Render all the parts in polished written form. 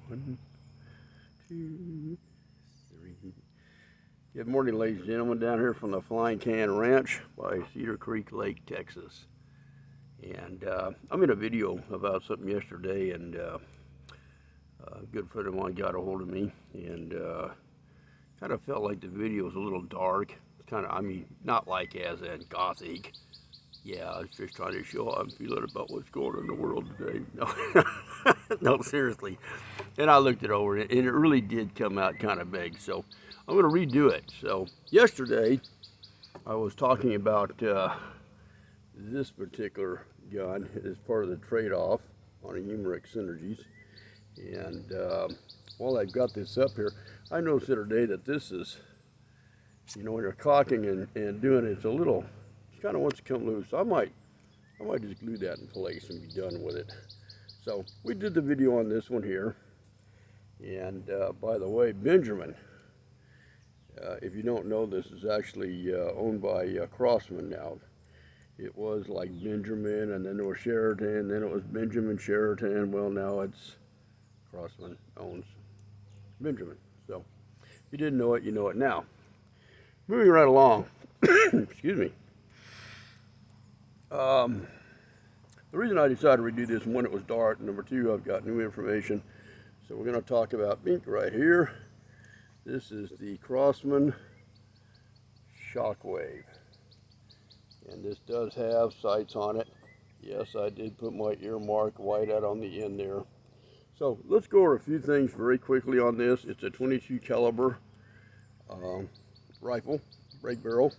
1, 2, 3. Good morning, ladies and gentlemen, down here from the Flying Can Ranch by Cedar Creek Lake, Texas. And I'm in a video about something yesterday, and a good friend of mine got a hold of me, and kind of felt like the video was a little dark. Kind of, I mean, not like as in gothic. Yeah, I was just trying to show how I'm feeling about what's going on in the world today. No, no, seriously. And I looked it over, and it really did come out kind of big. So I'm going to redo it. So yesterday, I was talking about this particular gun as part of the trade-off on a Humeric Synergies. And while I've got this up here, I noticed the other day that this is, you know, when you're cocking and doing it, it's a little, it kind of wants to come loose. I might just glue that in place and be done with it. So we did the video on this one here. And by the way, Benjamin, if you don't know, this is actually owned by Crosman now. It was like Benjamin, and then it was Sheraton, then it was Benjamin Sheraton. Well, now it's Crosman owns Benjamin. So if you didn't know it, you know it now. Moving right along. Excuse me. The reason I decided to redo this, one, it was dark. Number two, I've got new information. So we're going to talk about ink right here. This is the Crosman Shockwave. And this does have sights on it. Yes, I did put my earmark white out on the end there. So let's go over a few things very quickly on this. It's a 22 caliber rifle, break barrel.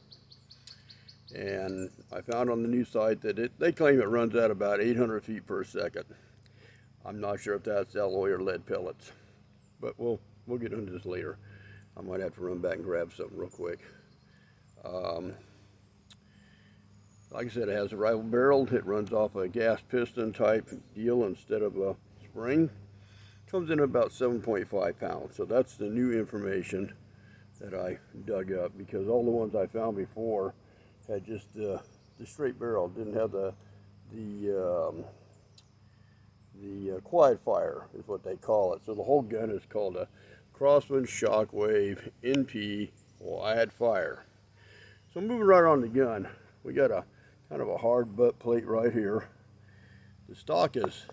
And I found on the new site that they claim it runs at about 800 feet per second. I'm not sure if that's alloy or lead pellets, but we'll get into this later. I might have to run back and grab something real quick. Like I said, it has a rifle barrel. It runs off a gas piston type deal instead of a spring. Comes in about 7.5 pounds. So that's the new information that I dug up, because all the ones I found before had just the straight barrel, didn't have the quiet fire is what they call it. So the whole gun is called a Crosman Shockwave NP wide fire. So moving right on the gun, we got a kind of a hard butt plate right here. The stock is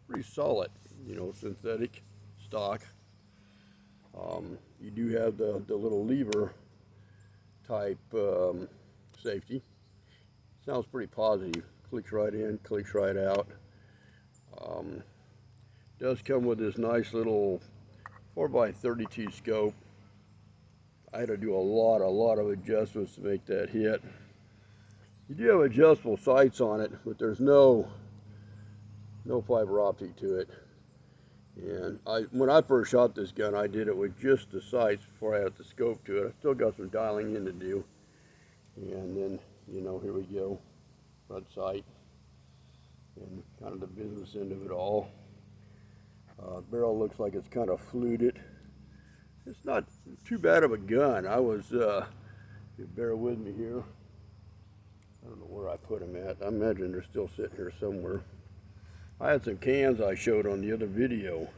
pretty solid, you know, synthetic stock. You do have the little lever type safety. Sounds pretty positive. Clicks right in, clicks right out. Does come with this nice little 4x32 scope. I had to do a lot of adjustments to make that hit. You do have adjustable sights on it, but there's no fiber optic to it. And when I first shot this gun, I did it with just the sights before I had the scope to it. I still got some dialing in to do. And then, you know, here we go, front sight, and kind of the business end of it all. Barrel looks like it's kind of fluted. It's not too bad of a gun. I was, you bear with me here. I don't know where I put them at. I imagine they're still sitting here somewhere. I had some cans I showed on the other video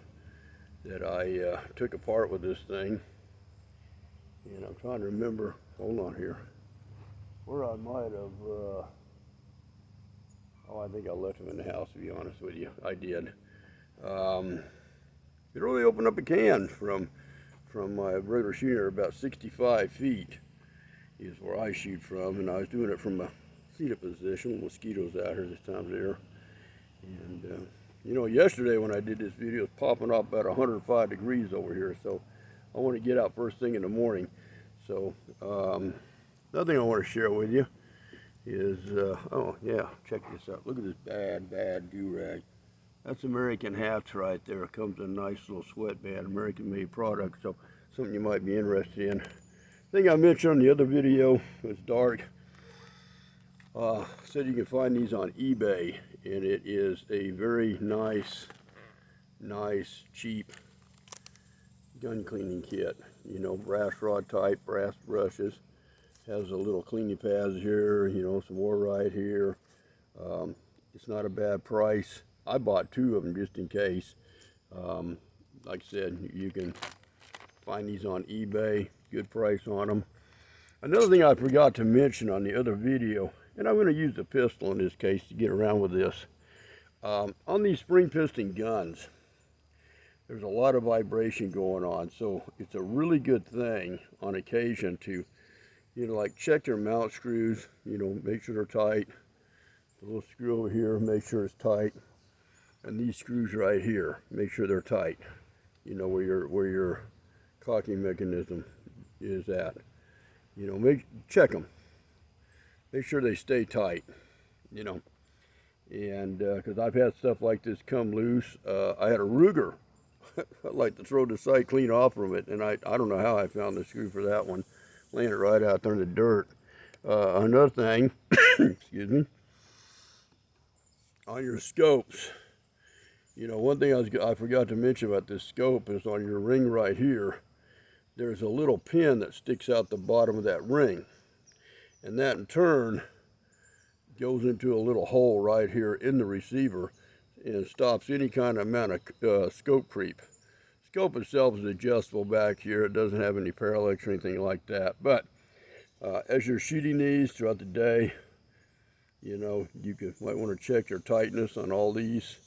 that I took apart with this thing. And I'm trying to remember, hold on here, where I might have, oh, I think I left them in the house, to be honest with you. I did. It really opened up a can from my regular shooter. About 65 feet is where I shoot from, and I was doing it from a seated position. Mosquitoes out here this time of year. And you know, yesterday when I did this video, it was popping up about 105 degrees over here, so I want to get out first thing in the morning. So another thing I want to share with you is, oh yeah, check this out. Look at this bad do-rag. That's American hats right there. It comes in a nice little sweatband, American-made product, so something you might be interested in. I think I mentioned on the other video, it's dark. Said you can find these on eBay, and it is a very nice, cheap gun cleaning kit. You know, brass rod type, brass brushes. Has a little cleaning pads here, you know, some more right here. It's not a bad price. I bought 2 of them just in case. like I said, you can find these on eBay, good price on them. Another thing I forgot to mention on the other video, and I'm going to use the pistol in this case to get around with this. On these spring piston guns, there's a lot of vibration going on, so it's a really good thing on occasion to, like check your mount screws, make sure they're tight. The little screw over here, make sure it's tight. And these screws right here, make sure they're tight. Where your cocking mechanism is at. Check them. Make sure they stay tight, And because I've had stuff like this come loose. I had a Ruger. I'd like to throw the sight clean off from it, and I don't know how I found the screw for that one. Laying it right out there in the dirt. Another thing, excuse me, on your scopes. One thing I forgot to mention about this scope is on your ring right here, there's a little pin that sticks out the bottom of that ring. And that in turn goes into a little hole right here in the receiver and stops any kind of amount of scope creep. Scope itself is adjustable back here. It doesn't have any parallax or anything like that. But as you're shooting these throughout the day, you might want to check your tightness on all these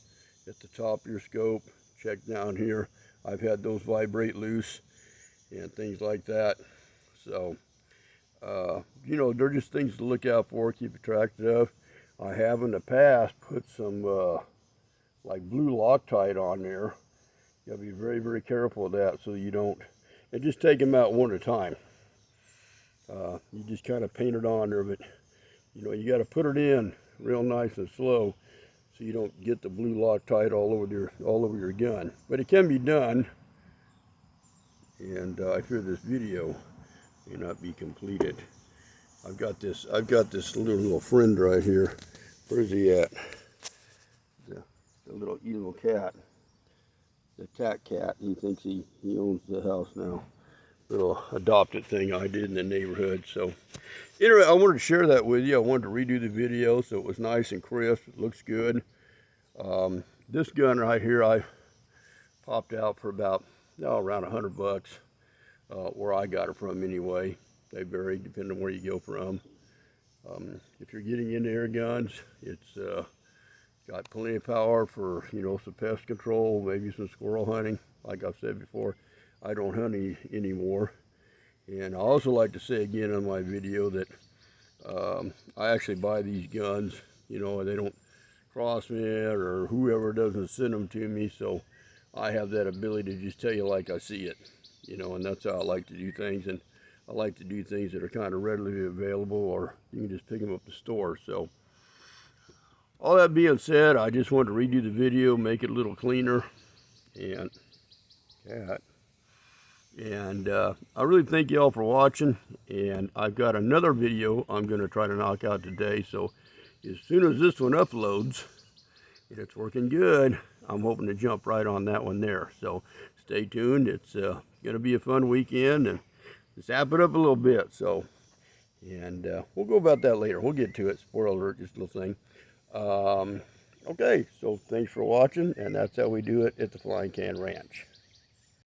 at the top of your scope. Check down here. I've had those vibrate loose and things like that. So, they're just things to look out for, keep track of. I have in the past put some like blue Loctite on there. You gotta be very, very careful with that so you don't, and just take them out one at a time. You just kind of paint it on there, but you got to put it in real nice and slow so you don't get the blue Loctite all over your gun. But it can be done, and I fear this video may not be completed. I've got this little friend right here. Where's he at? The little evil cat, the cat cat. He thinks he owns the house now. Little adopted thing I did in the neighborhood. So anyway, I wanted to share that with you. I wanted to redo the video so it was nice and crisp. It looks good. This gun right here I popped out for about around $100 where I got it from anyway. They vary depending on where you go from. If you're getting into air guns, it's got plenty of power for some pest control, maybe some squirrel hunting. Like I've said before, I don't hunt anymore. And I also like to say again on my video that I actually buy these guns, they don't Crosman or whoever doesn't send them to me, so I have that ability to just tell you like I see it, and that's how I like to do things. And I like to do things that are kind of readily available, or you can just pick them up at the store. So all that being said, I just wanted to redo the video, make it a little cleaner, and I really thank you all for watching. And I've got another video I'm going to try to knock out today. So as soon as this one uploads, and it's working good, I'm hoping to jump right on that one there. So stay tuned. It's going to be a fun weekend, and just amp it up a little bit. So, and we'll go about that later. We'll get to it. Spoiler alert, just a little thing. Okay, so thanks for watching, and that's how we do it at the Flying Can Ranch.